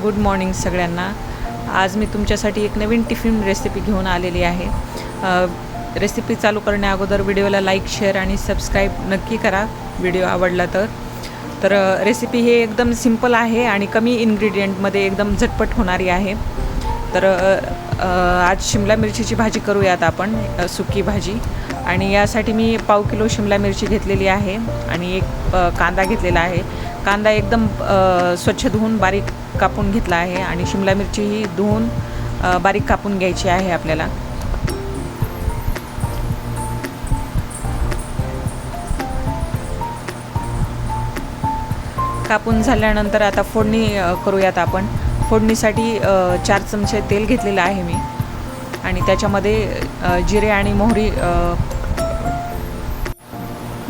Good morning सगळ्यांना। आज मी तुमच्यासाठी एक नवीन टिफिन रेसिपी घेऊन आलेली आहे। रेसिपी चालू करण्या अगोदर व्हिडिओला लाईक शेअर आणि सबस्क्राईब नक्की करा व्हिडिओ आवडला तर रेसिपी ही एकदम सिंपल आहे आणि कमी इन्ग्रेडियंटमध्ये एकदम झटपट होणारी आहे। तर आज शिमला मिरचीची भाजी करूयात आपण, सुकी भाजी। आणि यासाठी मी पाव किलो शिमला मिरची घेतलेली आहे आणि एक कांदा घेतलेला आहे। कांदा एकदम स्वच्छ धुवून बारीक कापून घेतला आहे आणि शिमला मिरची ही धुवून बारीक कापून घ्यायची आहे आपल्याला। कापून झाल्यानंतर आता फोडणी करूयात आपण। फोडणीसाठी 4 चमचे तेल घेतलेलं आहे मी आणि त्याच्यामध्ये जिरे आणि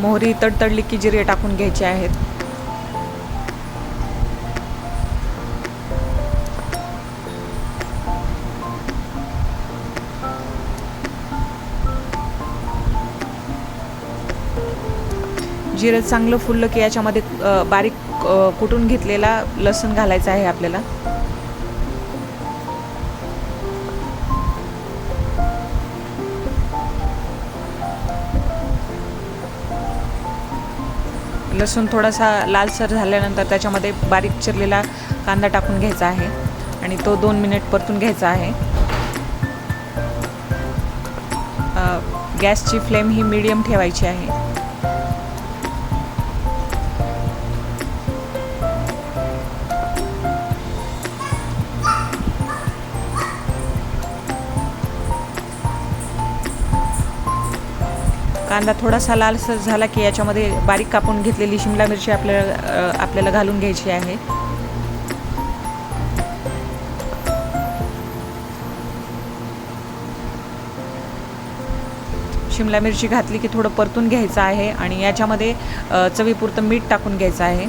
मोहरी तडतडली की जिरे टाकून घ्यायचे आहेत। जिरे चांगलं फुललं की याच्यामध्ये बारीक कुटून घेतलेला लसूण घालायचा आहे आपल्याला। लसूण थोडासा लालसर झाल्यानंतर त्याच्यामध्ये बारीक चिरलेला कांदा टाकून घ्यायचा आहे आणि तो 2 मिनिट परतून घ्यायचा आहे। गॅसची फ्लेम ही मीडियम ठेवायची आहे। कांदा थोडासा लालसर झाला की याच्यामध्ये बारीक कापून घेतलेली शिमला मिरची आपल्याला घालून घ्यायची आहे। शिमला मिरची घातली की थोडं परतून घ्यायचं आहे आणि याच्यामध्ये चवीपुरतं मीठ टाकून घ्यायचं आहे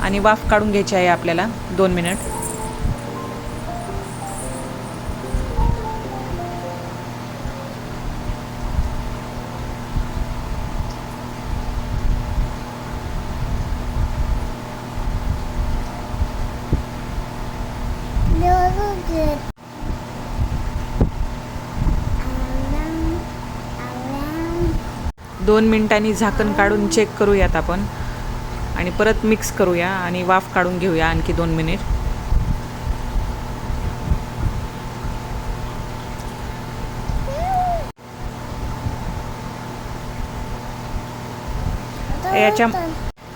आणि वाफ काढून घ्यायची आहे आपल्याला 2 मिनिट। दोन मिनिटांनी झाकण काढून चेक करूयात आपण आणि परत मिक्स करूया आणि वाफ काढून घेऊया आणखी 2 मिनिट। याच्या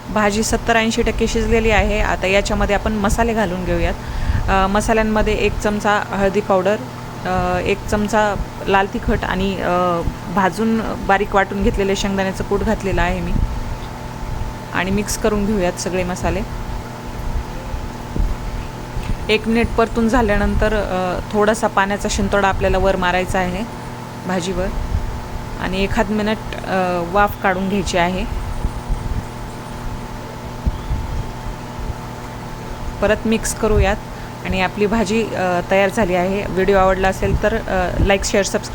भाजी 70-80% शिजलेली आहे। आता याच्यामध्ये आपण मसाले घालून घेऊयात। मसाल्यांमध्ये 1 चमचा हळदी पावडर, 1 चमचा लाल तिखट आणि भाजून बारीक वाटून घेतलेले शेंगदाण्याचं कूट घातलेलं आहे मी आणि मिक्स करून घेऊयात सगळे मसाले। 1 मिनिट परतून झाल्यानंतर थोडासा पाण्याचा शिंतोडा आपल्याला वर मारायचा आहे भाजीवर आणि 1 मिनिट वाफ काढून घ्यायची आहे। परत मिक्स करूयात आणि आपली भाजी तयार झाली आहे। व्हिडिओ आवडला असेल तर लाईक शेअर सबस्क्राईब